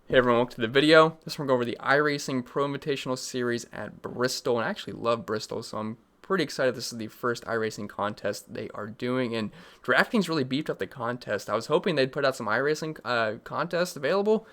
Hey everyone, welcome to the video. This one we're going over the iRacing Pro Invitational Series at Bristol, and I actually love Bristol, so I'm pretty excited this is the first iRacing contest they are doing, and Draftkings really beefed up the contest. I was hoping they'd put out some iRacing contests available.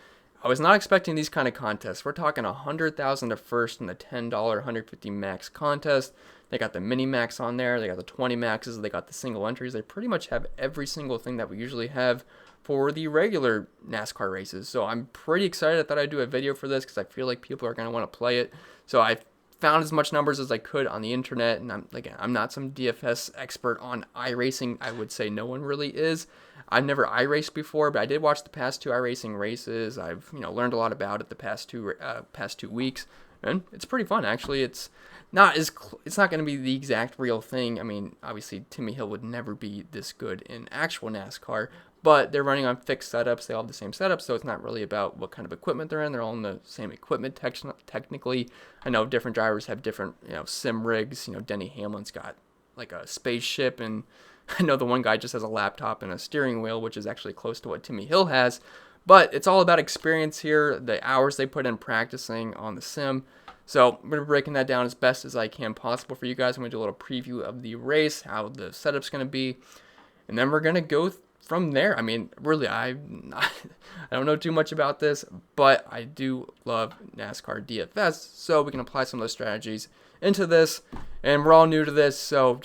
I was not expecting these kind of contests. We're talking 100,000 to first in the $10 150 max contest. They got the mini max on there, they got the 20 maxes, they got the single entries. They pretty much have every single thing that we usually have for the regular NASCAR races. So I'm pretty excited. I thought I'd do a video for this because I feel like people are going to want to play it. So I found as much numbers as I could on the internet, and I'm not some DFS expert on iRacing. I would say no one really is. I've never iRaced before, but I did watch the past two iRacing races. I've learned a lot about it the past two weeks, and it's pretty fun actually. It's not going to be the exact real thing. I mean, obviously Timmy Hill would never be this good in actual NASCAR, but they're running on fixed setups. They all have the same setup, so it's not really about what kind of equipment they're in. They're all in the same equipment technically. I know different drivers have different sim rigs. Denny Hamlin's got like a spaceship, and I know the one guy just has a laptop and a steering wheel, which is actually close to what Timmy Hill has. But it's all about experience here, the hours they put in practicing on the sim. So I'm going to be breaking that down as best as I can possible for you guys. I'm going to do a little preview of the race, how the setup's going to be, and then we're going to go from there. I mean, really, I don't know too much about this, but I do love NASCAR DFS, so we can apply some of those strategies into this. And we're all new to this, so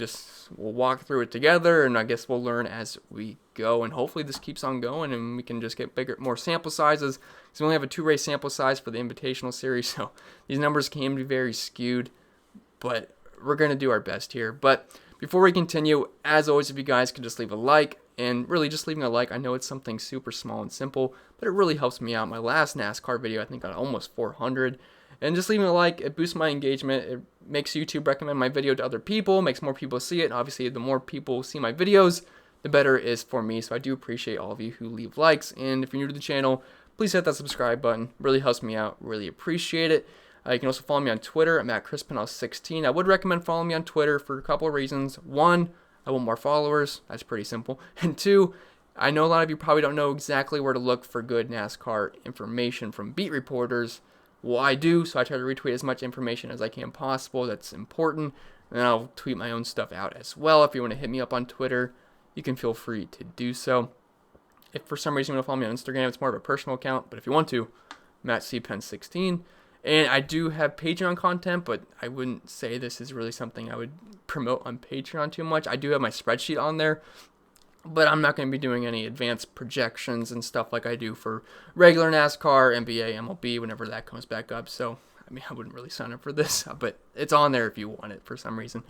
we'll walk through it together, and I guess we'll learn as we go. And hopefully this keeps on going, and we can just get more sample sizes. Because we only have a 2-race sample size for the Invitational Series, so these numbers can be very skewed, but we're going to do our best here. But before we continue, as always, if you guys could just leave a like, and really just leaving a like, I know it's something super small and simple, but it really helps me out. My last NASCAR video, I think, got almost 400, and just leaving a like, it boosts my engagement. It makes YouTube recommend my video to other people, makes more people see it, and obviously the more people see my videos, the better it is for me. So I do appreciate all of you who leave likes, and if you're new to the channel, please hit that subscribe button. It really helps me out. Really appreciate it. You can also follow me on Twitter. I'm at Pennell16. I would recommend following me on Twitter for a couple of reasons. One, I want more followers. That's pretty simple. And two, I know a lot of you probably don't know exactly where to look for good NASCAR information from beat reporters. Well, I do, so I try to retweet as much information as I can possible that's important. And I'll tweet my own stuff out as well. If you want to hit me up on Twitter, you can feel free to do so. If for some reason you want to follow me on Instagram, it's more of a personal account. But if you want to, I'm at CPen16. And I do have Patreon content, but I wouldn't say this is really something I would promote on Patreon too much. I do have my spreadsheet on there, but I'm not going to be doing any advanced projections and stuff like I do for regular NASCAR, NBA, MLB, whenever that comes back up. So, I mean, I wouldn't really sign up for this, but it's on there if you want it for some reason.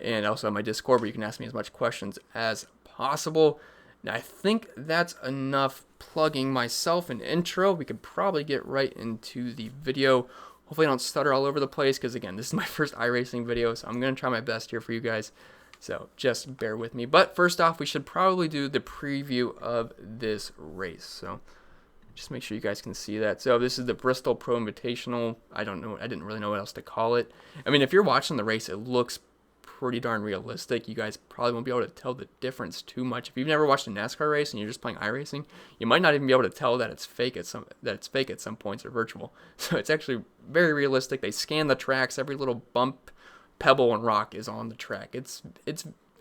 And also on my Discord, where you can ask me as much questions as possible. Now, I think that's enough plugging myself and intro. We could probably get right into the video. Hopefully I don't stutter all over the place, because again, this is my first iRacing video, so I'm going to try my best here for you guys. So just bear with me. But first off, we should probably do the preview of this race. So just make sure you guys can see that. So this is the Bristol Pro Invitational. I didn't really know what else to call it. I mean, if you're watching the race, it looks pretty darn realistic. You guys probably won't be able to tell the difference too much. If you've never watched a NASCAR race and you're just playing iRacing, you might not even be able to tell that it's fake at some points or virtual. So it's actually very realistic. They scan the tracks. Every little bump, pebble, and rock is on the track. It's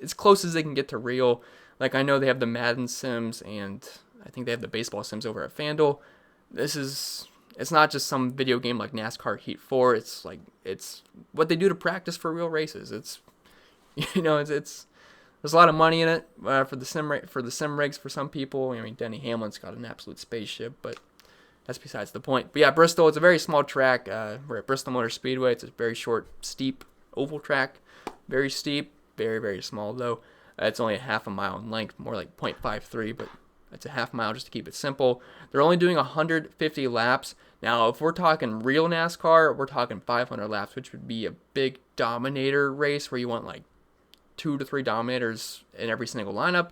as close as they can get to real. Like, I know they have the Madden sims, and I think they have the baseball sims over at FanDuel. It's not just some video game like NASCAR Heat 4. It's what they do to practice for real races. It's there's a lot of money in it for the sim rigs for some people. I mean, Denny Hamlin's got an absolute spaceship, but that's besides the point. But yeah, Bristol, it's a very small track. We're at Bristol Motor Speedway. It's a very short, steep oval track. Very steep, very, very small though. It's only a half a mile in length, more like 0.53, but it's a half mile just to keep it simple. They're only doing 150 laps. Now, if we're talking real NASCAR, we're talking 500 laps, which would be a big dominator race where you want like 2 to 3 dominators in every single lineup.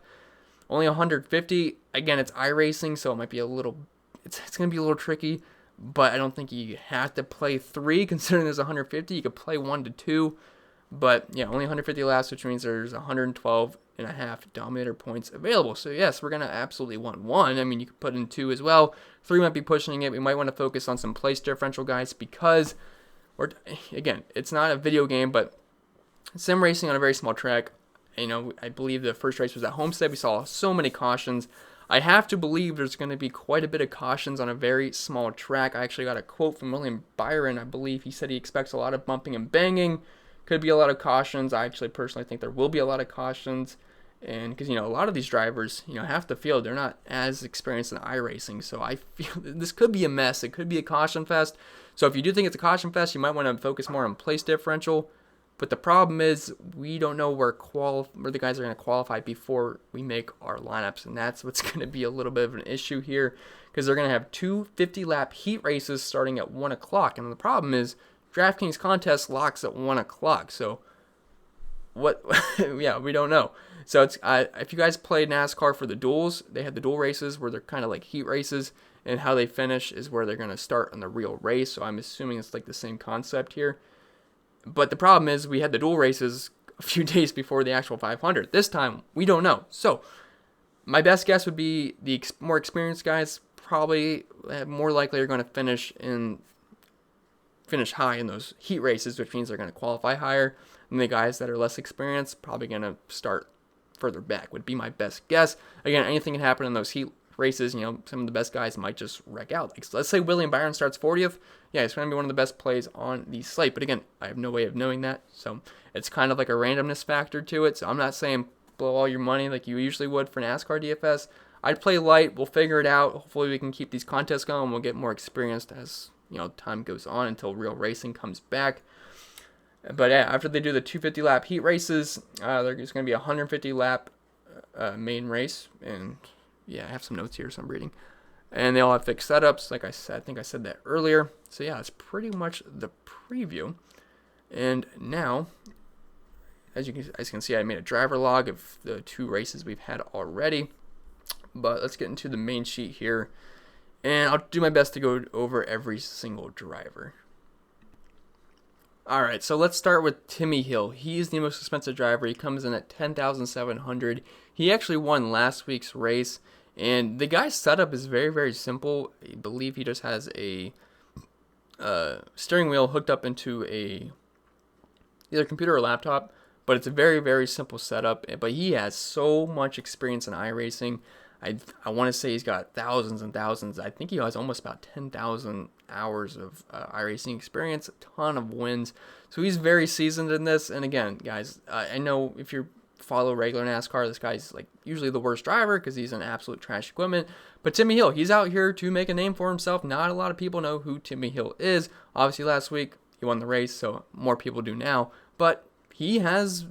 Only 150. Again, it's iRacing, so it might be it's going to be a little tricky, but I don't think you have to play 3 considering there's 150. You could play 1 to 2, but yeah, only 150 laps, which means there's 112 8.5 Dominator points available. So yes, we're going to absolutely want 1. I mean, you could put in 2 as well. 3 might be pushing it. We might want to focus on some place differential guys because, again, it's not a video game, but sim racing on a very small track. I believe the first race was at Homestead. We saw so many cautions. I have to believe there's going to be quite a bit of cautions on a very small track. I actually got a quote from William Byron. I believe he said he expects a lot of bumping and banging. Could be a lot of cautions. I actually personally think there will be a lot of cautions. And because, a lot of these drivers, half the field, they're not as experienced in iRacing. So I feel this could be a mess. It could be a caution fest. So if you do think it's a caution fest, you might want to focus more on place differential. But the problem is we don't know where the guys are going to qualify before we make our lineups. And that's what's going to be a little bit of an issue here because they're going to have 2 50-lap heat races starting at 1 o'clock. And the problem is DraftKings contest locks at 1 o'clock. So what? Yeah, we don't know. So it's if you guys played NASCAR for the duels, they had the duel races where they're kind of like heat races. And how they finish is where they're going to start on the real race. So I'm assuming it's like the same concept here. But the problem is we had the dual races a few days before the actual 500. This time, we don't know. So my best guess would be the more experienced guys probably more likely are going to finish high in those heat races, which means they're going to qualify higher. And the guys that are less experienced probably going to start further back would be my best guess. Again, anything can happen in those heat races. Some of the best guys might just wreck out. Like, let's say William Byron starts 40th. Yeah, it's going to be one of the best plays on the slate. But again, I have no way of knowing that. So it's kind of like a randomness factor to it. So I'm not saying blow all your money like you usually would for NASCAR DFS. I'd play light. We'll figure it out. Hopefully we can keep these contests going. We'll get more experienced as time goes on until real racing comes back. But yeah, after they do the 250 lap heat races, there's going to be a 150 lap main race. And yeah, I have some notes here, so I'm reading. And they all have fixed setups. Like I said, I think I said that earlier. So yeah, it's pretty much the preview. And now, as you can see, I made a driver log of the 2 races we've had already. But let's get into the main sheet here. And I'll do my best to go over every single driver. All right, so let's start with Timmy Hill. He's the most expensive driver. He comes in at $10,700. He actually won last week's race. And the guy's setup is very, very simple. I believe he just has a steering wheel hooked up into either computer or laptop. But it's a very, very simple setup. But he has so much experience in iRacing. I want to say he's got thousands and thousands. I think he has almost about 10,000 hours of iRacing experience, a ton of wins. So he's very seasoned in this. And again, guys, I know if you follow regular NASCAR, this guy's like usually the worst driver because he's an absolute trash equipment. But Timmy Hill, he's out here to make a name for himself. Not a lot of people know who Timmy Hill is. Obviously, last week he won the race, so more people do now. But he has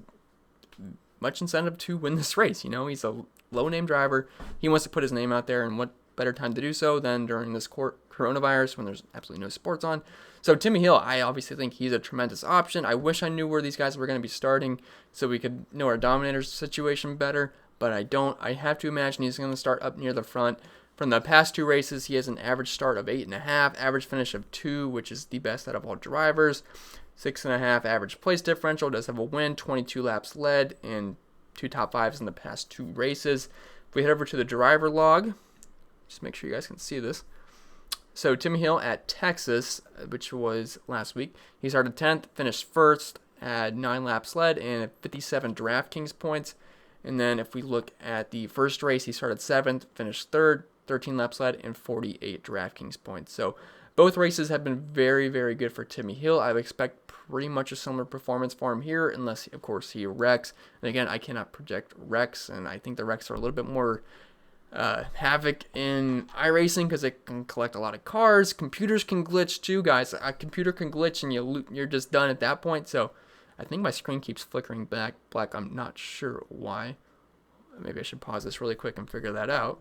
much incentive to win this race. He's a low-name driver. He wants to put his name out there, and what better time to do so than during this coronavirus when there's absolutely no sports on. So Timmy Hill, I obviously think he's a tremendous option. I wish I knew where these guys were going to be starting so we could know our Dominator's situation better, but I don't. I have to imagine he's going to start up near the front. From the past 2 races, he has an average start of 8.5, average finish of 2, which is the best out of all drivers. 6.5 average place differential, does have a win, 22 laps led, and 2 top 5s in the past 2 races. If we head over to the driver log, just make sure you guys can see this. So Timmy Hill at Texas, which was last week, he started 10th, finished 1st, had 9 laps led, and 57 DraftKings points. And then if we look at the first race, he started 7th, finished 3rd, 13 laps led, and 48 DraftKings points. So both races have been very, very good for Timmy Hill. I would expect pretty much a similar performance for him here, unless, of course, he wrecks. And again, I cannot project wrecks, and I think the wrecks are a little bit more havoc in iRacing because it can collect a lot of cars. Computers can glitch too, guys. A computer can glitch, and you're just done at that point. So I think my screen keeps flickering back black. I'm not sure why. Maybe I should pause this really quick and figure that out.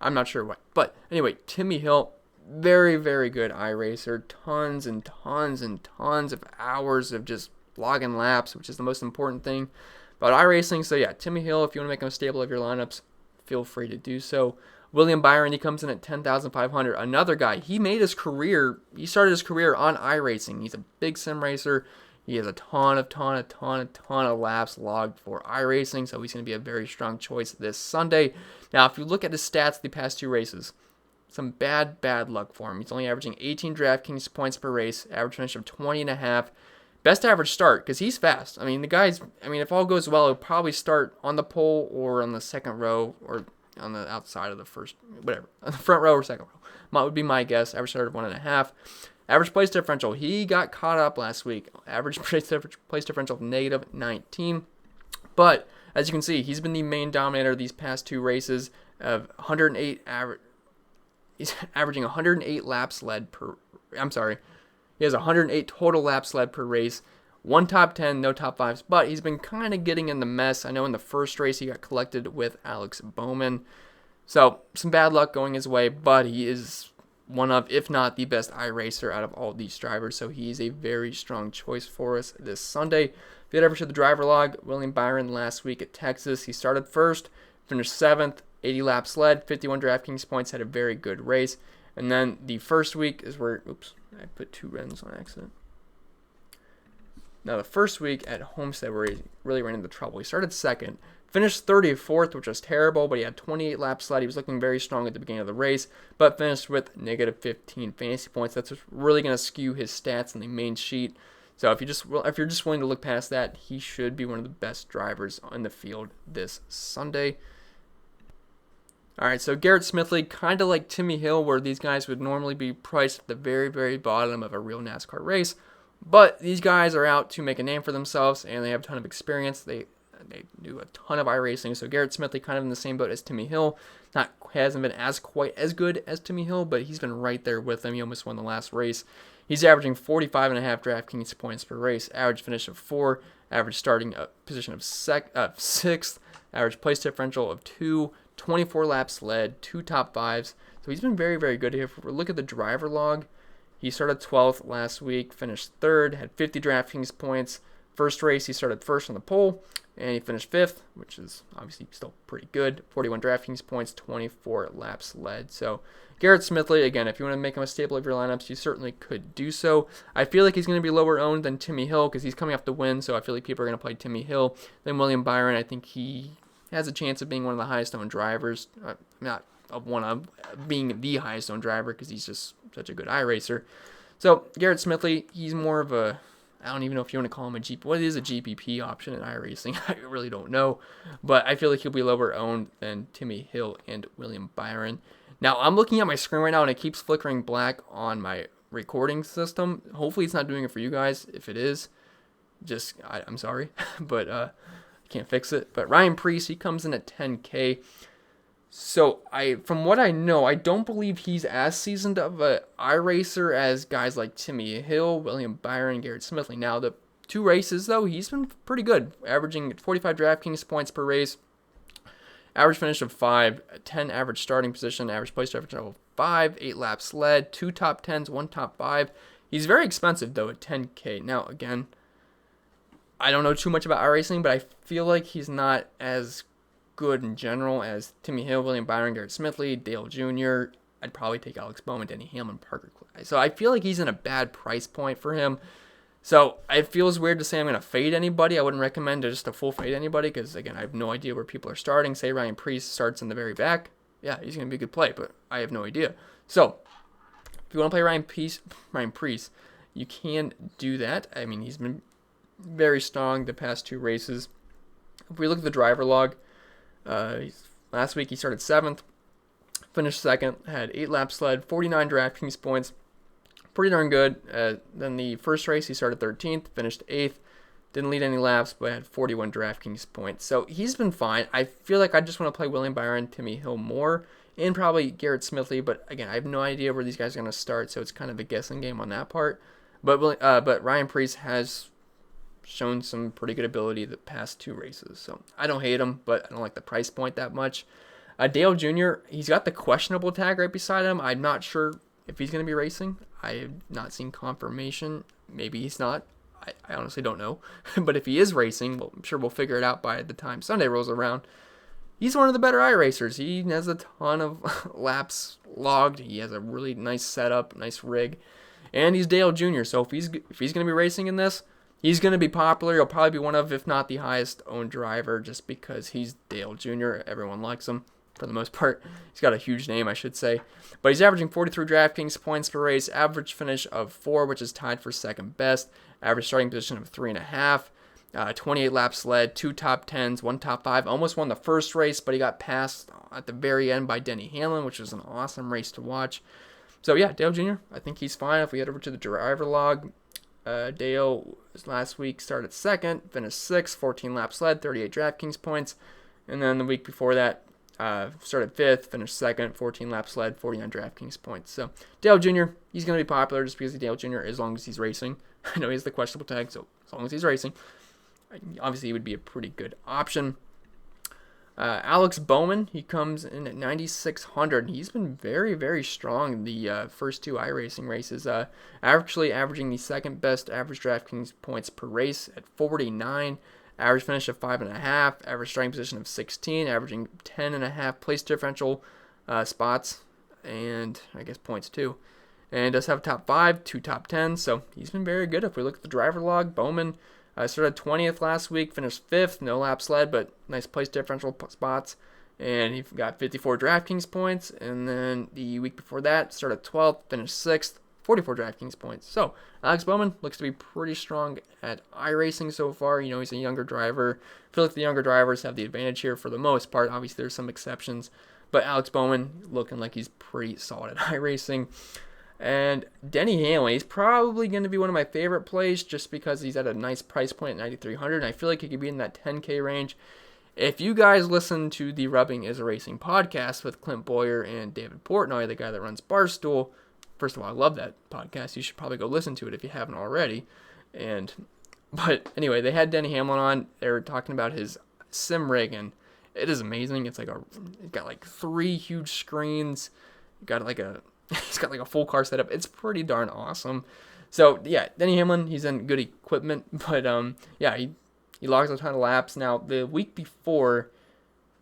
I'm not sure why. But anyway, Timmy Hill, very, very good iRacer. Tons and tons and tons of hours of just logging laps, which is the most important thing about iRacing. So yeah, Timmy Hill, if you want to make him a staple of your lineups, feel free to do so. William Byron, he comes in at 10,500. Another guy, he started his career on iRacing. He's a big sim racer. He has a ton of laps logged for iRacing, so he's going to be a very strong choice this Sunday. Now, if you look at his stats the past 2 races, some bad luck for him. He's only averaging 18 DraftKings points per race, average finish of 20.5. Best average start, because he's fast. I mean, if all goes well, he'll probably start on the pole or on the second row or on the outside of the first, whatever, on the front row or second row. Would be my guess. Average start of 1.5. Average place differential. He got caught up last week. Average place differential of -19. But as you can see, he's been the main dominator these past 2 races of 108 average. He's averaging 108 laps led per. I'm sorry. He has 108 total laps led per race. 1 top 10, no top 5s. But he's been kind of getting in the mess. I know in the first race he got collected with Alex Bowman. So some bad luck going his way. But he is one of, if not the best iRacer out of all these drivers. So he's a very strong choice for us this Sunday. If you head over to the driver log, William Byron last week at Texas, he started first, finished 7th. 80 laps led, 51 DraftKings points, had a very good race. And then the first week is where, oops, I put 2 runs on accident. Now the first week at Homestead where he really ran into trouble. He started 2nd, finished 34th, which was terrible, but he had 28 laps led. He was looking very strong at the beginning of the race, but finished with -15 fantasy points. That's what's really going to skew his stats in the main sheet. So if you're just willing to look past that, he should be one of the best drivers on the field this Sunday. All right, so Garrett Smithley, kind of like Timmy Hill, where these guys would normally be priced at the very, very bottom of a real NASCAR race. But these guys are out to make a name for themselves, and they have a ton of experience. They do a ton of iRacing. So Garrett Smithley, kind of in the same boat as Timmy Hill. Hasn't been quite as good as Timmy Hill, but he's been right there with him. He almost won the last race. He's averaging 45.5 DraftKings points per race, average finish of 4, average starting position of 6th, average place differential of 2, 24 laps led, 2 top 5s. So he's been very, very good here. If we look at the driver log, he started 12th last week, finished 3rd, had 50 DraftKings points. First race, he started 1st on the pole, and he finished 5th, which is obviously still pretty good. 41 DraftKings points, 24 laps led. So Garrett Smithley, again, if you want to make him a staple of your lineups, you certainly could do so. I feel like he's going to be lower owned than Timmy Hill because he's coming off the win, so I feel like people are going to play Timmy Hill. Then William Byron, I think he has a chance of being one of the highest owned drivers. Not one of being the highest owned driver because he's just such a good iRacer. So Garrett Smithley, he's more of a, I don't even know if you want to call him a GP. What is a GPP option in iRacing? I really don't know. But I feel like he'll be lower owned than Timmy Hill and William Byron. Now, I'm looking at my screen right now, and it keeps flickering black on my recording system. Hopefully, it's not doing it for you guys. If it is, I'm sorry. But I can't fix it. But Ryan Preece, he comes in at 10K. So, from what I know, I don't believe he's as seasoned of a iRacer as guys like Timmy Hill, William Byron, Garrett Smithley. Now, the 2 races, though, he's been pretty good, averaging 45 DraftKings points per race, average finish of 5, 10 average starting position, average place differential of 5, 8 laps led, 2 top 10s, 1 top 5. He's very expensive, though, at 10K. Now, again, I don't know too much about iRacing, but I feel like he's not as good in general as Timmy Hill, William Byron, Garrett Smithley, Dale Jr. I'd probably take Alex Bowman, Denny Hamlin, Parker Clay. So I feel like he's in a bad price point for him. So it feels weird to say I'm going to fade anybody. I wouldn't recommend just a full fade anybody because, again, I have no idea where people are starting. Say Ryan Preece starts in the very back. Yeah, he's going to be a good play, but I have no idea. So if you want to play Ryan Preece, you can do that. I mean, he's been very strong the past 2 races. If we look at the driver log, last week he started 7th, finished 2nd, had 8 laps led, 49 DraftKings points, pretty darn good. Then the first race he started 13th, finished 8th, didn't lead any laps, but had 41 DraftKings points. So he's been fine. I feel like I just want to play William Byron, Timmy Hill more, and probably Garrett Smithley, but again, I have no idea where these guys are going to start, so it's kind of a guessing game on that part. But Ryan Preece has shown some pretty good ability the past 2 races. So I don't hate him, but I don't like the price point that much. Dale Jr., he's got the questionable tag right beside him. I'm not sure if he's going to be racing. I have not seen confirmation. Maybe he's not. I honestly don't know. But if he is racing, well, I'm sure we'll figure it out by the time Sunday rolls around. He's one of the better iRacers. He has a ton of laps logged. He has a really nice setup, nice rig. And he's Dale Jr., so if he's going to be racing in this, He's going to be popular. He'll probably be one of, if not the highest owned driver, just because he's Dale Jr. Everyone likes him for the most part. He's got a huge name, I should say. But he's averaging 43 DraftKings points per race, average finish of 4, which is tied for second best, average starting position of 3.5, 28 laps led, 2 top 10s, 1 top 5. Almost won the first race, but he got passed at the very end by Denny Hamlin, which was an awesome race to watch. So yeah, Dale Jr., I think he's fine. If we head over to the driver log, Dale last week started second, finished 6th, 14 laps led, 38 DraftKings points. And then the week before that, started 5th, finished 2nd, 14 laps led, 49 DraftKings points. So Dale Jr., he's going to be popular just because he's Dale Jr. as long as he's racing. I know he has the questionable tag, so as long as he's racing, obviously he would be a pretty good option. Alex Bowman, he comes in at 9,600. He's been very, very strong in the first 2 iRacing races. Actually averaging the second best average DraftKings points per race at 49. Average finish of 5.5. Average starting position of 16. Averaging 10.5 place differential spots. And I guess points too. And does have top 5, 2 top 10s. So he's been very good. If we look at the driver log, Bowman started 20th last week, finished 5th, no laps led, but nice place differential spots. And he got 54 DraftKings points. And then the week before that, started 12th, finished 6th, 44 DraftKings points. So Alex Bowman looks to be pretty strong at iRacing so far. You know, he's a younger driver. I feel like the younger drivers have the advantage here for the most part. Obviously, there's some exceptions. But Alex Bowman looking like he's pretty solid at iRacing. And Denny Hamlin, he's probably going to be one of my favorite plays just because he's at a nice price point at 9,300. And I feel like he could be in that 10K range. If you guys listen to the Rubbing is a Racing podcast with Clint Boyer and David Portnoy, the guy that runs Barstool, first of all, I love that podcast. You should probably go listen to it if you haven't already. But anyway, they had Denny Hamlin on. They were talking about his sim rig, and it is amazing. It's got like 3 huge screens. He's got like a full car setup. It's pretty darn awesome. So yeah, Denny Hamlin, he's in good equipment, but yeah, he logs a ton of laps. Now the week before,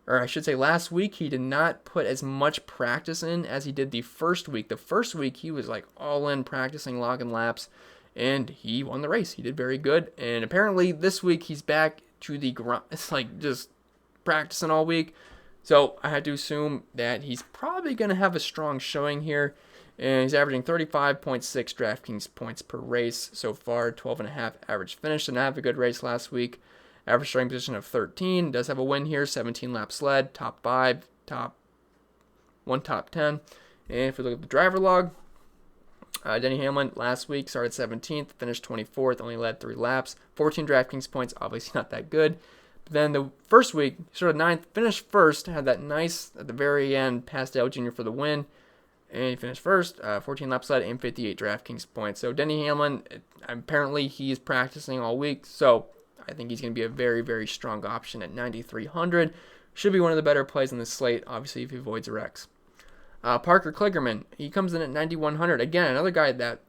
or I should say last week, he did not put as much practice in as he did the first week. The first week he was like all in practicing, logging laps, and he won the race. He did very good. And apparently this week he's back to the grind. It's like just practicing all week. So I had to assume that he's probably going to have a strong showing here. And he's averaging 35.6 DraftKings points per race so far, 12.5 average finish. Did not have a good race last week. Average starting position of 13. Does have a win here, 17 laps led, top 5, one top 10. And if we look at the driver log, Denny Hamlin last week started 17th, finished 24th, only led 3 laps, 14 DraftKings points, obviously not that good. But then the first week, started 9th, finished 1st, had that nice, at the very end, passed Dale Jr. for the win. And he finished 1st, 14 laps led, and 58 DraftKings points. So Denny Hamlin, apparently he's practicing all week, so I think he's going to be a very, very strong option at 9,300. Should be one of the better plays in this slate, obviously, if he avoids wrecks. Parker Kligerman, he comes in at 9,100. Again, another guy that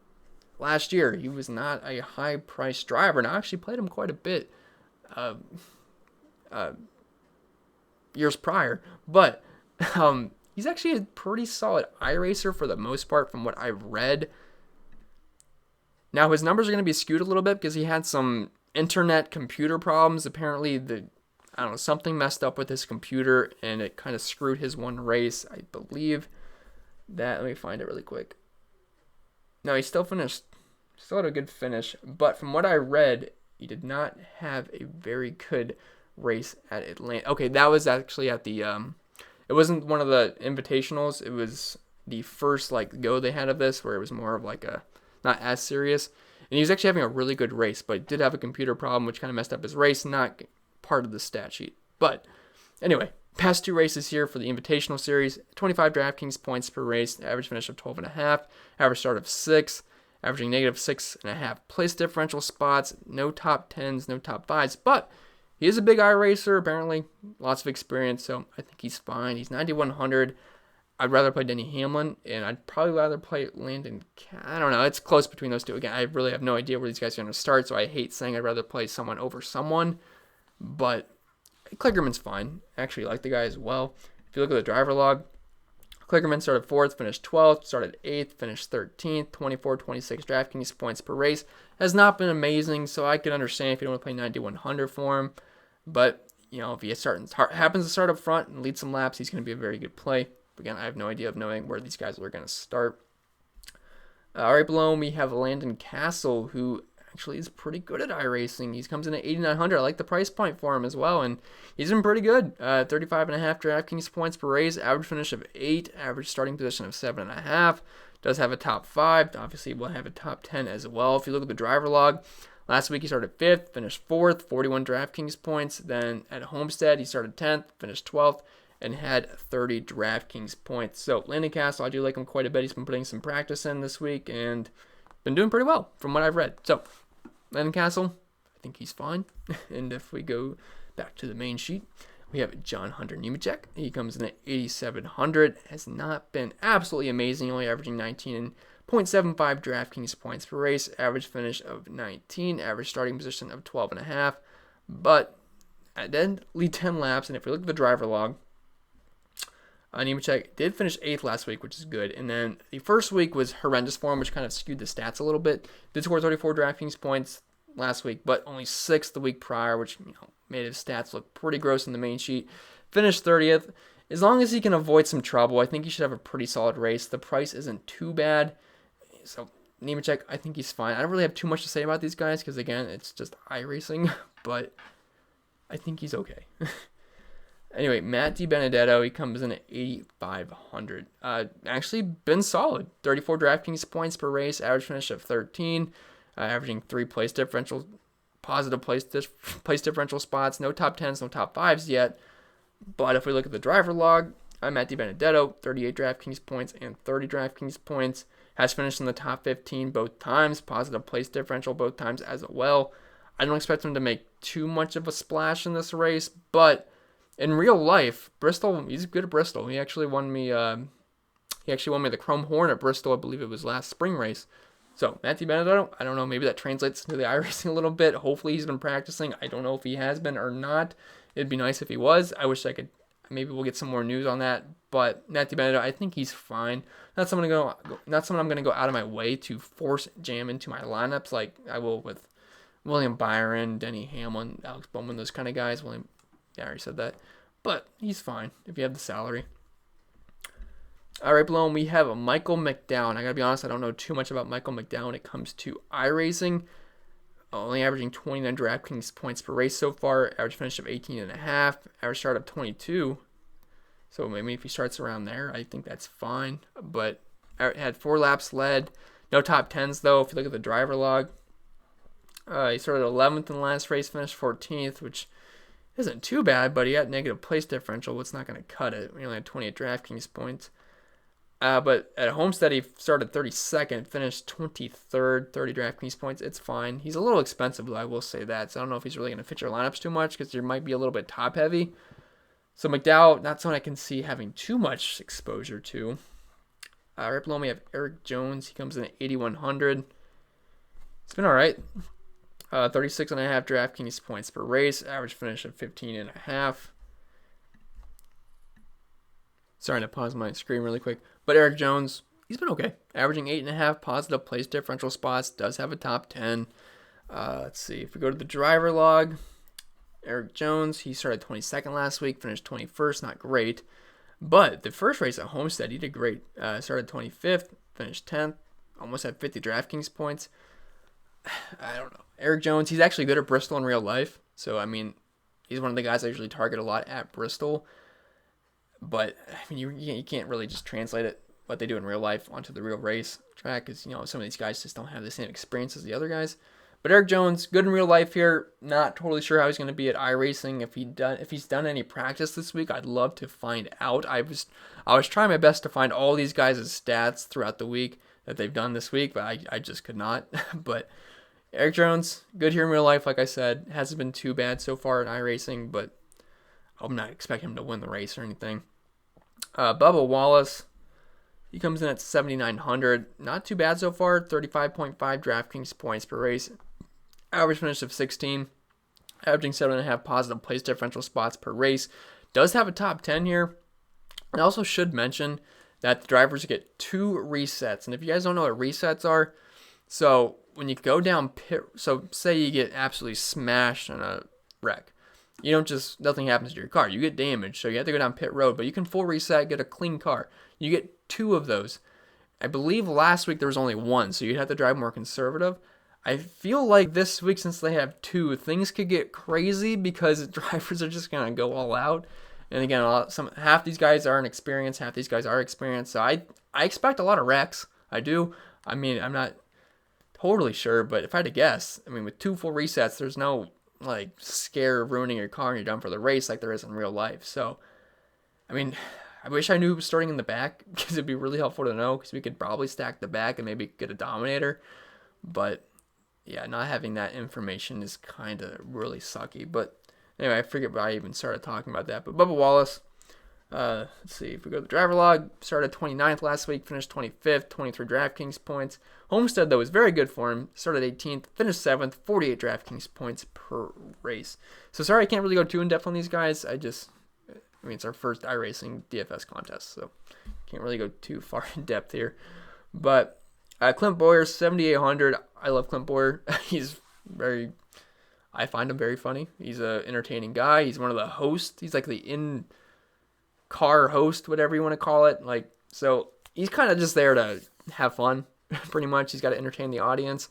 last year, he was not a high-priced driver, and I actually played him quite a bit years prior. But he's actually a pretty solid iRacer for the most part from what I've read. Now, his numbers are going to be skewed a little bit because he had some internet computer problems. Apparently, something messed up with his computer, and it kind of screwed his one race. I believe that, let me find it really quick. No, he still had a good finish, but from what I read, he did not have a very good race at Atlanta. Okay, that was actually at the, it wasn't one of the invitationals. It was the first, go they had of this, where it was more of not as serious. And he was actually having a really good race, but did have a computer problem, which kind of messed up his race, not part of the stat sheet. But anyway, past 2 races here for the Invitational Series, 25 DraftKings points per race, average finish of 12.5, average start of 6, averaging negative 6.5 place differential spots, no top 10s, no top 5s, but he is a big iRacer, apparently, lots of experience, so I think he's fine. He's 9,100. I'd rather play Denny Hamlin, and I'd probably rather play Landon. I don't know. It's close between those two. Again, I really have no idea where these guys are going to start, so I hate saying I'd rather play someone over someone. But Kligerman's fine. I actually like the guy as well. If you look at the driver log, Klickerman started 4th, finished 12th, started 8th, finished 13th, 24, 26 DraftKings points per race. Has not been amazing, so I can understand if you don't want to play 9,100 for him. But, if he happens to start up front and lead some laps, he's going to be a very good play. Again, I have no idea of knowing where these guys are going to start. Right below him, we have Landon Castle, who actually is pretty good at iRacing. He comes in at 8,900. I like the price point for him as well, and he's been pretty good. 35.5 DraftKings points per race, average finish of 8, average starting position of 7.5. Does have a top 5. Obviously, will have a top 10 as well. If you look at the driver log, last week he started 5th, finished 4th, 41 DraftKings points. Then at Homestead, he started 10th, finished 12th, and had 30 DraftKings points. So Landon Castle, I do like him quite a bit. He's been putting some practice in this week and been doing pretty well from what I've read. So Landon Castle, I think he's fine. And if we go back to the main sheet, we have John Hunter Nemechek. He comes in at 8,700. Has not been absolutely amazing, only averaging 19.75 DraftKings points per race, average finish of 19, average starting position of 12.5. But I did lead 10 laps, and if we look at the driver log, Nemechek did finish 8th last week, which is good. And then the first week was horrendous for him, which kind of skewed the stats a little bit. Did score 34 DraftKings points last week, but only 6th the week prior, which made his stats look pretty gross in the main sheet. Finished 30th. As long as he can avoid some trouble, I think he should have a pretty solid race. The price isn't too bad. So Nemechek, I think he's fine. I don't really have too much to say about these guys because, again, it's just iRacing, but I think he's okay. Anyway, Matt DiBenedetto, he comes in at 8,500. Actually been solid. 34 DraftKings points per race, average finish of 13, averaging 3 place differential, positive place differential spots. No top 10s, no top 5s yet. But if we look at the driver log, Matt DiBenedetto, 38 DraftKings points and 30 DraftKings points. Has finished in the top 15 both times, positive place differential both times as well. I don't expect him to make too much of a splash in this race, but in real life, Bristol, he's good at Bristol. He actually won me the Chrome Horn at Bristol. I believe it was last spring race. So Matt DiBenedetto, I don't know, maybe that translates to the iRacing a little bit. Hopefully he's been practicing. I don't know if he has been or not. It'd be nice if he was. I wish I could. Maybe we'll get some more news on that. But Matt DiBenedetto, I think he's fine. Not someone I'm going to go out of my way to force jam into my lineups like I will with William Byron, Denny Hamlin, Alex Bowman, those kind of guys. I already said that. But he's fine if you have the salary. All right, below him we have Michael McDowell. I got to be honest, I don't know too much about Michael McDowell when it comes to iRacing. Only averaging 29 DraftKings points per race so far. Average finish of 18.5. Average start of 22. So maybe if he starts around there, I think that's fine. But had 4 laps led. No top 10s, though, if you look at the driver log. He started 11th in the last race, finished 14th, which isn't too bad, but he had negative place differential. It's not going to cut it. We only had 28 DraftKings points. But at Homestead, he started 32nd, finished 23rd, 30 DraftKings points. It's fine. He's a little expensive, though, I will say that. So I don't know if he's really going to fit your lineups too much because there might be a little bit top-heavy. So McDowell, not someone I can see having too much exposure to. Right below me, we have Eric Jones. He comes in at 8,100. It's been all right. 36.5 DraftKings points per race. Average finish of 15.5. Sorry to pause my screen really quick. But Eric Jones, he's been okay. Averaging 8.5 positive place differential spots. Does have a top 10. Let's see. If we go to the driver log, Eric Jones, he started 22nd last week. Finished 21st. Not great. But the first race at Homestead, he did great. Started 25th. Finished 10th. Almost had 50 DraftKings points. I don't know. Eric Jones, he's actually good at Bristol in real life. So, I mean, he's one of the guys I usually target a lot at Bristol. But, I mean, you can't really just translate it, what they do in real life, onto the real race track. Because, some of these guys just don't have the same experience as the other guys. But Eric Jones, good in real life here. Not totally sure how he's going to be at iRacing. If he's done any practice this week, I'd love to find out. I was trying my best to find all these guys' stats throughout the week that they've done this week, but I just could not. But Eric Jones, good here in real life, like I said. Hasn't been too bad so far in iRacing, but I'm not expecting him to win the race or anything. Bubba Wallace, he comes in at 7,900. Not too bad so far. 35.5 DraftKings points per race. Average finish of 16. Averaging 7.5 positive place differential spots per race. Does have a top 10 here. I also should mention that the drivers get 2 resets. And if you guys don't know what resets are, so when you go down pit, so say you get absolutely smashed in a wreck. You don't just, nothing happens to your car. You get damaged, so you have to go down pit road, but you can full reset, get a clean car. You get 2 of those. I believe last week there was only 1, so you'd have to drive more conservative. I feel like this week, since they have 2, things could get crazy because drivers are just going to go all out. And again, half these guys aren't experienced, half these guys are experienced. So I expect a lot of wrecks. I do. I mean, I'm not totally sure, but if I had to guess, I mean, with 2 full resets, there's no like scare of ruining your car and you're done for the race like there is in real life. So, I mean, I wish I knew who was starting in the back because it'd be really helpful to know because we could probably stack the back and maybe get a dominator. But yeah, not having that information is kind of really sucky. But anyway, I forget why I even started talking about that. But Bubba Wallace, let's see, if we go to the driver log, started 29th last week, finished 25th, 23 DraftKings points. Homestead, though, was very good for him. Started 18th, finished 7th, 48 DraftKings points per race. So sorry I can't really go too in-depth on these guys. I mean, it's our first iRacing DFS contest, so can't really go too far in depth here. But Clint Boyer, 7,800. I love Clint Boyer. I find him very funny. He's an entertaining guy. He's one of the hosts. He's like the in-car host, whatever you want to call it. Like, so he's kind of just there to have fun, pretty much. He's got to entertain the audience.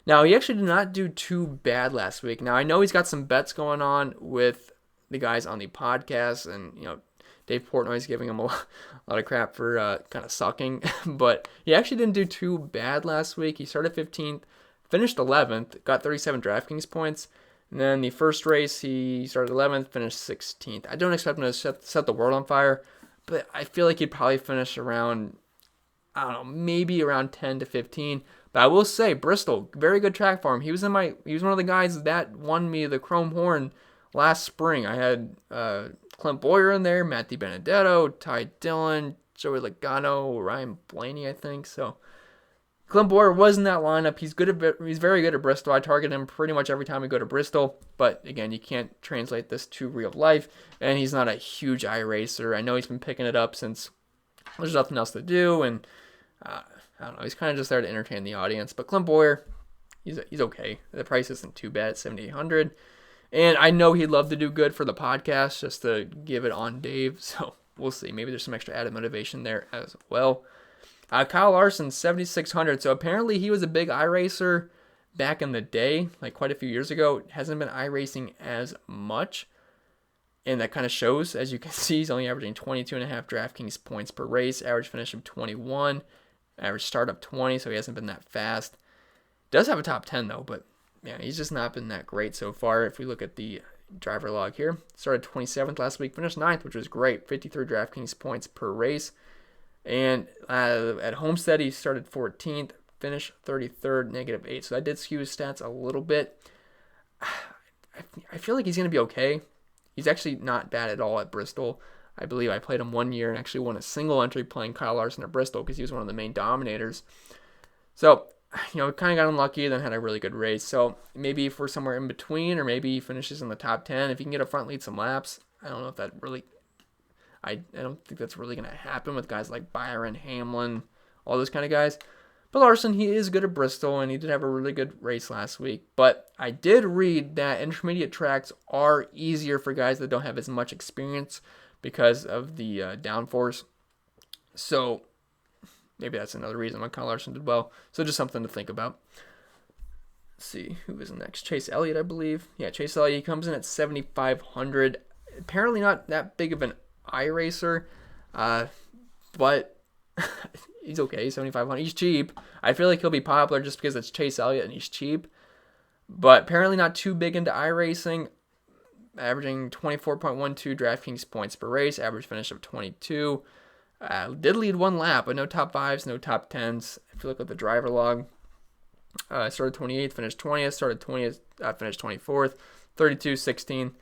Now, he actually did not do too bad last week. Now, I know he's got some bets going on with the guys on the podcast, and, you know, Dave Portnoy's giving him a lot of crap for kind of sucking. But he actually didn't do too bad last week. He started 15th, finished 11th, got 37 DraftKings points. And then the first race, he started 11th, finished 16th. I don't expect him to set the world on fire, but I feel like he'd probably finish around, I don't know, maybe around 10 to 15. But I will say, Bristol, very good track for him. He was one of the guys that won me the Chrome Horn last spring. I had Clint Boyer in there, Matt DiBenedetto, Ty Dillon, Joey Logano, Ryan Blaney, I think. So Clint Boyer was in that lineup. He's very good at Bristol. I target him pretty much every time we go to Bristol. But again, you can't translate this to real life. And he's not a huge iRacer. I know he's been picking it up since there's nothing else to do. And I don't know. He's kind of just there to entertain the audience. But Clint Boyer, he's okay. The price isn't too bad, $7,800. And I know he'd love to do good for the podcast just to give it on Dave. So we'll see. Maybe there's some extra added motivation there as well. Kyle Larson, 7,600. So apparently he was a big iRacer back in the day, like quite a few years ago. Hasn't been iRacing as much. And that kind of shows. As you can see, he's only averaging 22.5 DraftKings points per race. Average finish of 21. Average start of 20, so he hasn't been that fast. Does have a top 10, though, but yeah, he's just not been that great so far. If we look at the driver log here, started 27th last week, finished 9th, which was great. 53 DraftKings points per race. And at Homestead, he started 14th, finished 33rd, -8. So that did skew his stats a little bit. I feel like he's going to be okay. He's actually not bad at all at Bristol. I believe I played him 1 year and actually won a single entry playing Kyle Larson at Bristol because he was one of the main dominators. So, you know, kind of got unlucky, then had a really good race. So maybe if we're somewhere in between, or maybe he finishes in the top 10, if he can get a front lead some laps, I don't know if that really, I don't think that's really going to happen with guys like Byron, Hamlin, all those kind of guys. But Larson, he is good at Bristol, and he did have a really good race last week. But I did read that intermediate tracks are easier for guys that don't have as much experience because of the downforce. So maybe that's another reason why Kyle Larson did well. So just something to think about. Let's see, who is next? Chase Elliott, I believe. Yeah, Chase Elliott comes in at 7,500. Apparently not that big of an iRacer, but he's okay, 7,500. He's cheap. I feel like he'll be popular just because it's Chase Elliott and he's cheap. But apparently not too big into iRacing. Averaging 24.12 DraftKings points per race. Average finish of 22. Did lead 1 lap, but no top 5s, no top 10s. If you look at the driver log, started 28th, finished 20th. Started 20th, finished 24th. 32, 16.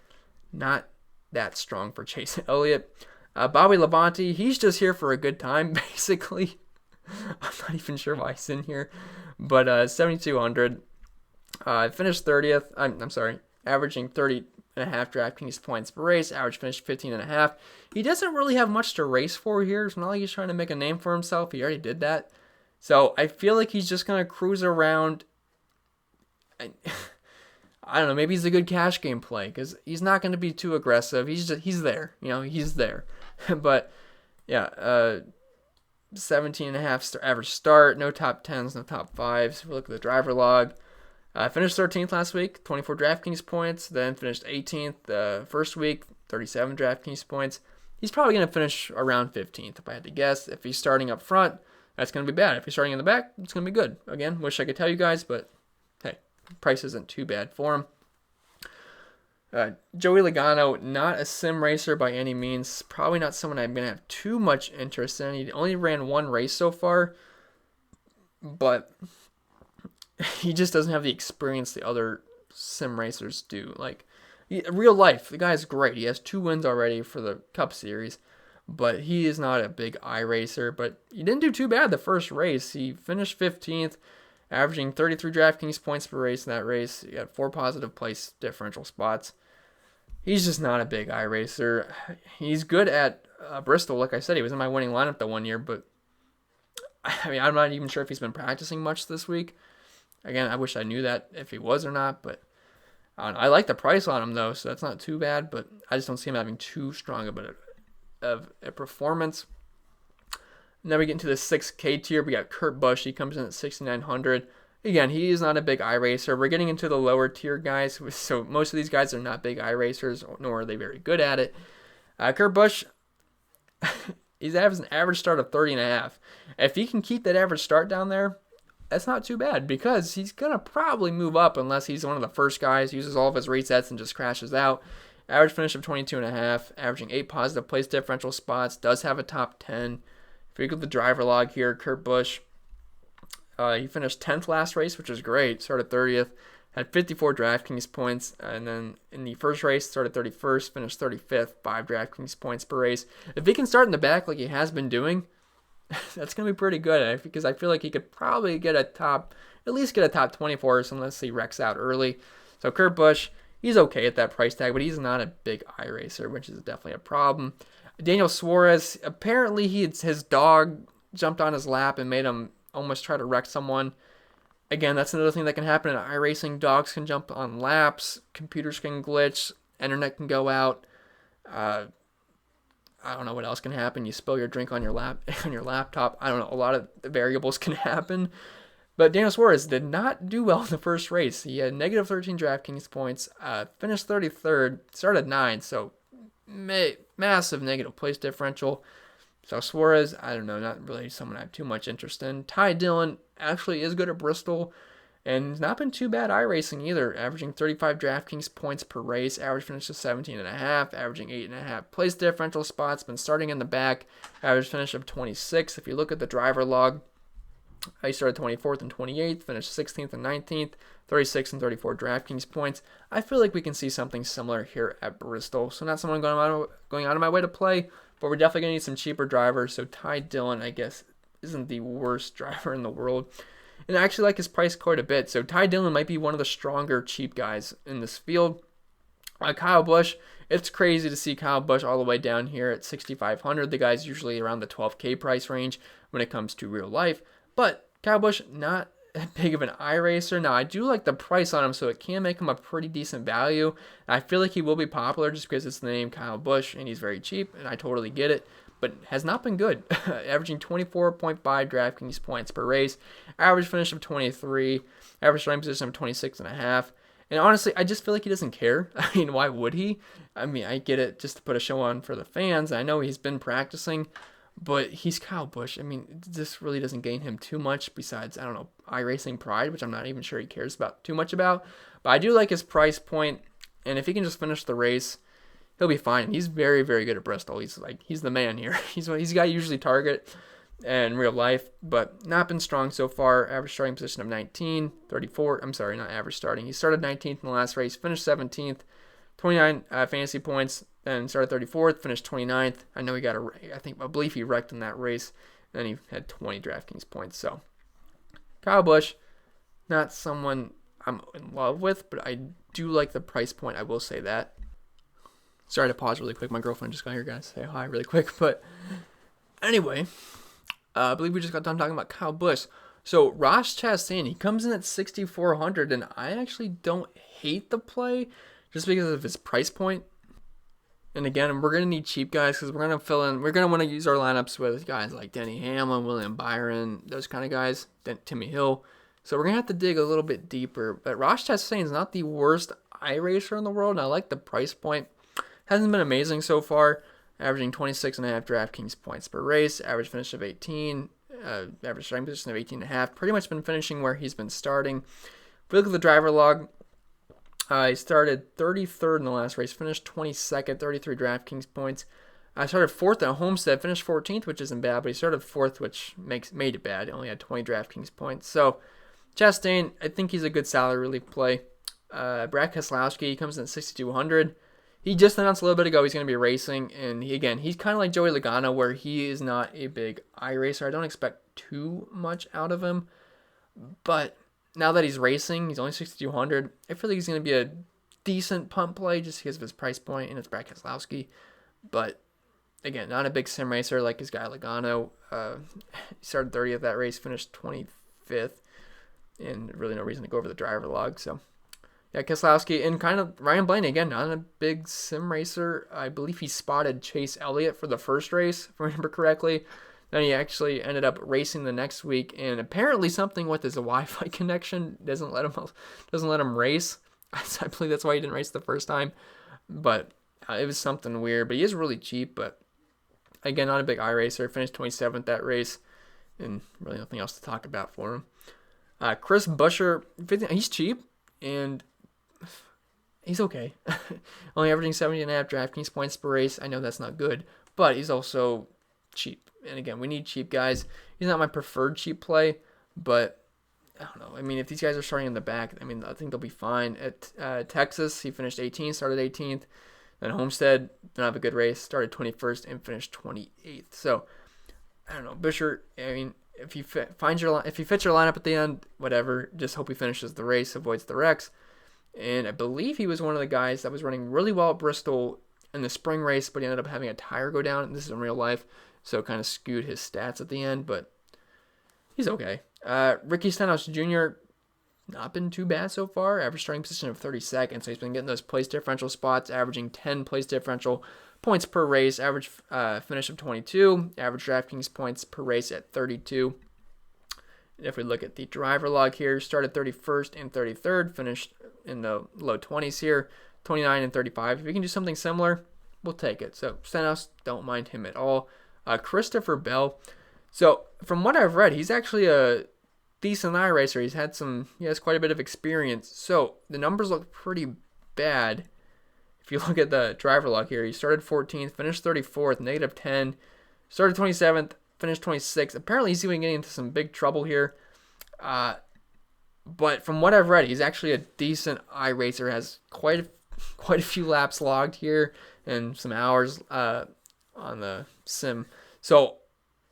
Not that strong for Chase Elliott. Bobby Labonte, he's just here for a good time, basically. I'm not even sure why he's in here. But 7,200. Finished 30th. I'm sorry, averaging 30. DraftKings points per race. Average finish 15.5. He doesn't really have much to race for here. It's not like he's trying to make a name for himself. He already did that. So I feel like he's just going to cruise around. I don't know. Maybe he's a good cash game play because he's not going to be too aggressive. He's there. He's there. But yeah, 17.5 average start. No top 10s, no top 5s. If we look at the driver log. Finished 13th last week, 24 DraftKings points. Then finished 18th the first week, 37 DraftKings points. He's probably going to finish around 15th if I had to guess. If he's starting up front, that's going to be bad. If he's starting in the back, it's going to be good. Again, wish I could tell you guys, but hey, price isn't too bad for him. Joey Logano, not a sim racer by any means. Probably not someone I'm going to have too much interest in. He only ran one race so far, but he just doesn't have the experience the other sim racers do. Like, real life, the guy's great. He has 2 wins already for the Cup Series, but he is not a big iRacer. But he didn't do too bad the first race. He finished 15th, averaging 33 DraftKings points per race in that race. He got 4 positive place differential spots. He's just not a big iRacer. He's good at Bristol. Like I said, he was in my winning lineup the one year, but I mean, I'm not even sure if he's been practicing much this week. Again, I wish I knew that if he was or not, but I like the price on him though, so that's not too bad, but I just don't see him having too strong of a performance. And then we get into the 6K tier. We got Kurt Busch. He comes in at 6,900. Again, he is not a big iRacer. We're getting into the lower tier guys, so most of these guys are not big iRacers, nor are they very good at it. Kurt Busch, he's having an average start of 30.5. If he can keep that average start down there, that's not too bad because he's going to probably move up unless he's one of the first guys, uses all of his resets and just crashes out. Average finish of 22.5, averaging 8 positive place differential spots, does have a top 10. If you look at the driver log here, Kurt Busch, he finished 10th last race, which is great. Started 30th, had 54 DraftKings points, and then in the first race, started 31st, finished 35th, 5 DraftKings points per race. If he can start in the back like he has been doing, that's going to be pretty good because I feel like he could probably get at least get a top 24 unless he wrecks out early. So Kurt Busch, he's okay at that price tag, but he's not a big iRacer, which is definitely a problem. Daniel Suarez, apparently his dog jumped on his lap and made him almost try to wreck someone. Again, that's another thing that can happen in iRacing. Dogs can jump on laps, computers can glitch, internet can go out. I don't know what else can happen. You spill your drink on your laptop. I don't know. A lot of variables can happen. But Daniel Suarez did not do well in the first race. He had negative 13 DraftKings points, finished 33rd, started 9, so massive negative place differential. So Suarez, I don't know, not really someone I have too much interest in. Ty Dillon actually is good at Bristol, and he's not been too bad iRacing either, averaging 35 DraftKings points per race, average finish of 17.5, averaging 8.5 place differential spots, been starting in the back, average finish of 26. If you look at the driver log, he started 24th and 28th, finished 16th and 19th, 36 and 34 DraftKings points. I feel like we can see something similar here at Bristol. So not someone going out of my way to play, but we're definitely going to need some cheaper drivers. So Ty Dillon, I guess, isn't the worst driver in the world. And I actually like his price quite a bit. So Ty Dillon might be one of the stronger cheap guys in this field. Kyle Busch, it's crazy to see Kyle Busch all the way down here at 6,500. The guy's usually around the 12K price range when it comes to real life. But Kyle Busch, not that big of an iRacer. Now, I do like the price on him, so it can make him a pretty decent value. I feel like he will be popular just because it's the name Kyle Busch, and he's very cheap, and I totally get it. But has not been good, averaging 24.5 DraftKings points per race, average finish of 23, average starting position of 26.5. And honestly, I just feel like he doesn't care. I mean, why would he? I mean, I get it just to put a show on for the fans. I know he's been practicing, but he's Kyle Busch. I mean, this really doesn't gain him too much besides, I don't know, iRacing pride, which I'm not even sure he cares about too much about. But I do like his price point, and if he can just finish the race, he'll be fine. He's very, very good at Bristol. He's the man here. He's a guy you usually target in real life, but not been strong so far. Average starting position of 19, 34. I'm sorry, not average starting. He started 19th in the last race, finished 17th, 29 fantasy points, then started 34th, finished 29th. I know I believe he wrecked in that race, and then he had 20 DraftKings points. So Kyle Busch, not someone I'm in love with, but I do like the price point. I will say that. Sorry to pause really quick. My girlfriend just got here, guys. Say hi really quick. But anyway, I believe we just got done talking about Kyle Busch. So Ross Chastain, he comes in at 6,400, and I actually don't hate the play just because of his price point. And again, we're going to need cheap guys because we're going to fill in. We're going to want to use our lineups with guys like Denny Hamlin, William Byron, those kind of guys, Timmy Hill. So we're going to have to dig a little bit deeper. But Ross Chastain is not the worst iRacer in the world, and I like the price point. Hasn't been amazing so far, averaging 26.5 DraftKings points per race, average finish of 18, average starting position of 18.5. Pretty much been finishing where he's been starting. If we look at the driver log, he started 33rd in the last race, finished 22nd, 33 DraftKings points. I started 4th at Homestead, finished 14th, which isn't bad, but he started 4th, which made it bad. He only had 20 DraftKings points. So Chastain, I think he's a good salary relief play. Brad Keselowski comes in at 6,200. He just announced a little bit ago he's going to be racing, and he's kind of like Joey Logano, where he is not a big iRacer. I don't expect too much out of him, but now that he's racing, he's only 6,200. I feel like he's going to be a decent punt play just because of his price point, and it's Brad Keselowski. But again, not a big sim racer like his guy Logano. He started 30th that race, finished 25th, and really no reason to go over the driver log. So yeah, Keselowski and kind of Ryan Blaney, again, not a big sim racer. I believe he spotted Chase Elliott for the first race, if I remember correctly. Then he actually ended up racing the next week, and apparently something with his Wi-Fi connection doesn't let him race. I believe that's why he didn't race the first time. But it was something weird. But he is really cheap. But again, not a big iRacer. Finished 27th that race, and really nothing else to talk about for him. Chris Buescher, he's cheap, and he's okay. Only averaging 70.5 DraftKings points per race. I know that's not good, but he's also cheap. And again, we need cheap guys. He's not my preferred cheap play, but I don't know. I mean, if these guys are starting in the back, I mean, I think they'll be fine. At Texas, he finished 18th, started 18th. Then Homestead, didn't have a good race, started 21st and finished 28th. So I don't know, Buescher. I mean, if he fits your lineup at the end, whatever. Just hope he finishes the race, avoids the wrecks. And I believe he was one of the guys that was running really well at Bristol in the spring race, but he ended up having a tire go down. This is in real life, so it kind of skewed his stats at the end, but he's okay. Ricky Stenhouse Jr., not been too bad so far. Average starting position of 32nd, so he's been getting those place differential spots, averaging 10 place differential points per race, average finish of 22, average DraftKings points per race at 32. And if we look at the driver log here, started 31st and 33rd, finished in the low 20s here, 29 and 35. If we can do something similar, we'll take it. So Stenhouse, don't mind him at all. Christopher Bell. So from what I've read, he's actually a decent iRacer. He has quite a bit of experience. So the numbers look pretty bad. If you look at the driver log here, he started 14th, finished 34th, negative 10, started 27th, finished 26th. Apparently he's even getting into some big trouble here. But from what I've read, he's actually a decent iRacer, has quite a few laps logged here and some hours on the sim. So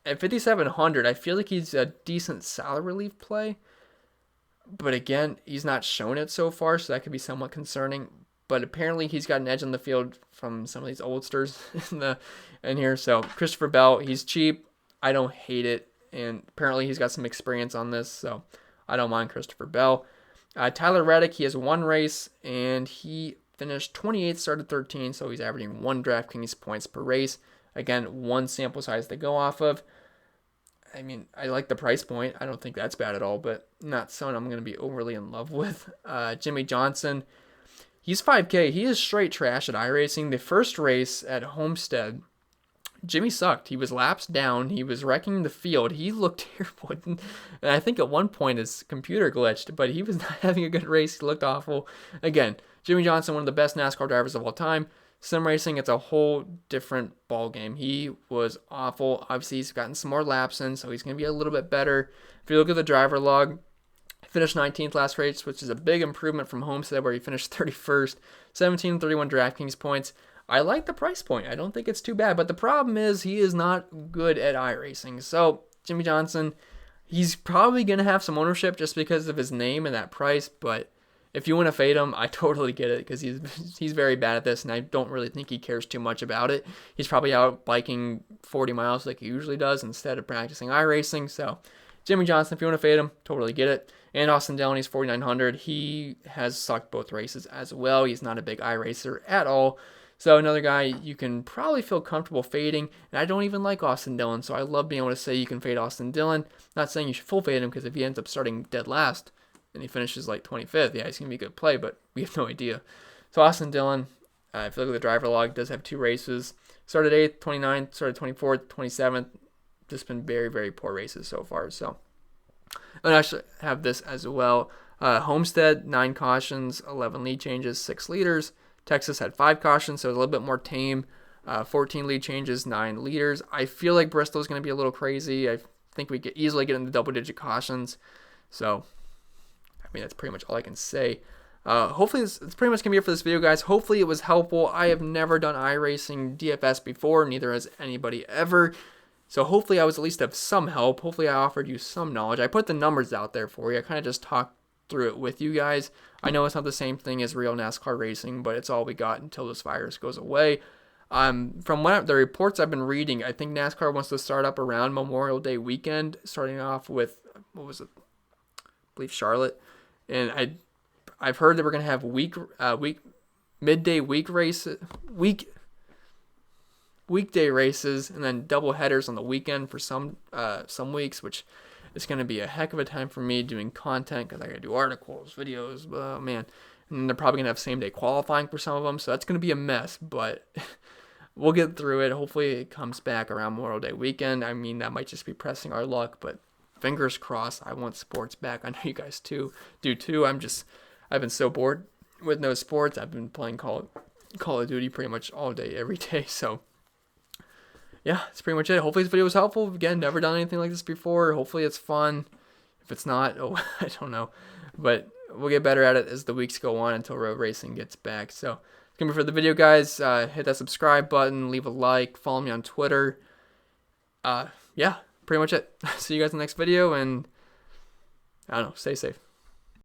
at 5,700, I feel like he's a decent salary relief play. But again, he's not shown it so far, so that could be somewhat concerning. But apparently he's got an edge on the field from some of these oldsters in here. So Christopher Bell, he's cheap. I don't hate it. And apparently he's got some experience on this, so I don't mind Christopher Bell. Tyler Reddick, he has one race, and he finished 28th, started 13th, so he's averaging 1 DraftKings points per race. Again, 1 sample size to go off of. I mean, I like the price point. I don't think that's bad at all, but not someone I'm going to be overly in love with. Jimmy Johnson, he's 5K. He is straight trash at iRacing. The first race at Homestead, Jimmy sucked. He was laps down. He was wrecking the field. He looked terrible. And I think at one point his computer glitched, but he was not having a good race. He looked awful. Again, Jimmy Johnson, one of the best NASCAR drivers of all time. Sim racing, it's a whole different ball game. He was awful. Obviously, he's gotten some more laps in, so he's going to be a little bit better. If you look at the driver log, he finished 19th last race, which is a big improvement from Homestead, where he finished 31st, 17 and 31 DraftKings points. I like the price point. I don't think it's too bad, but the problem is he is not good at iRacing. So Jimmy Johnson, he's probably going to have some ownership just because of his name and that price, but if you want to fade him, I totally get it, because he's very bad at this, and I don't really think he cares too much about it. He's probably out biking 40 miles like he usually does instead of practicing iRacing. So Jimmy Johnson, if you want to fade him, totally get it. And Austin Dillon, he's 4,900. He has sucked both races as well. He's not a big iRacer at all. So another guy you can probably feel comfortable fading. And I don't even like Austin Dillon, so I love being able to say you can fade Austin Dillon. Not saying you should full fade him, because if he ends up starting dead last and he finishes like 25th, yeah, he's going to be a good play, but we have no idea. So Austin Dillon, if you look at the driver log, does have 2 races. Started 8th, 29th, started 24th, 27th. Just been very, very poor races so far. So and I actually have this as well. Homestead, 9 cautions, 11 lead changes, 6 leaders. Texas had 5 cautions, so a little bit more tame. 14 lead changes, 9 leaders. I feel like Bristol is going to be a little crazy. I think we could easily get into double-digit cautions. So, I mean, that's pretty much all I can say. Hopefully, it's pretty much going to be it for this video, guys. Hopefully, it was helpful. I have never done iRacing DFS before. Neither has anybody ever. So hopefully I was at least of some help. Hopefully I offered you some knowledge. I put the numbers out there for you. I kind of just talked through it with you guys. I know it's not the same thing as real NASCAR racing, but it's all we got until this virus goes away. From the reports I've been reading, I think NASCAR wants to start up around Memorial Day weekend, starting off with, what was it? I believe Charlotte. And I've heard that we're going to have midday weekday races, and then double headers on the weekend for some weeks, which is going to be a heck of a time for me doing content, because I got to do articles, videos, man. And they're probably going to have same day qualifying for some of them, so that's going to be a mess, but we'll get through it. Hopefully it comes back around Memorial Day weekend. I mean, that might just be pressing our luck, but fingers crossed. I want sports back. I know you guys do too. I've been so bored with no sports. I've been playing Call of Duty pretty much all day, every day, so yeah, that's pretty much it. Hopefully this video was helpful. Again, never done anything like this before. Hopefully it's fun. If it's not, oh, I don't know. But we'll get better at it as the weeks go on until road racing gets back. So, it's going to be for the video, guys. Hit that subscribe button. Leave a like. Follow me on Twitter. Yeah, pretty much it. See you guys in the next video. And, I don't know, stay safe.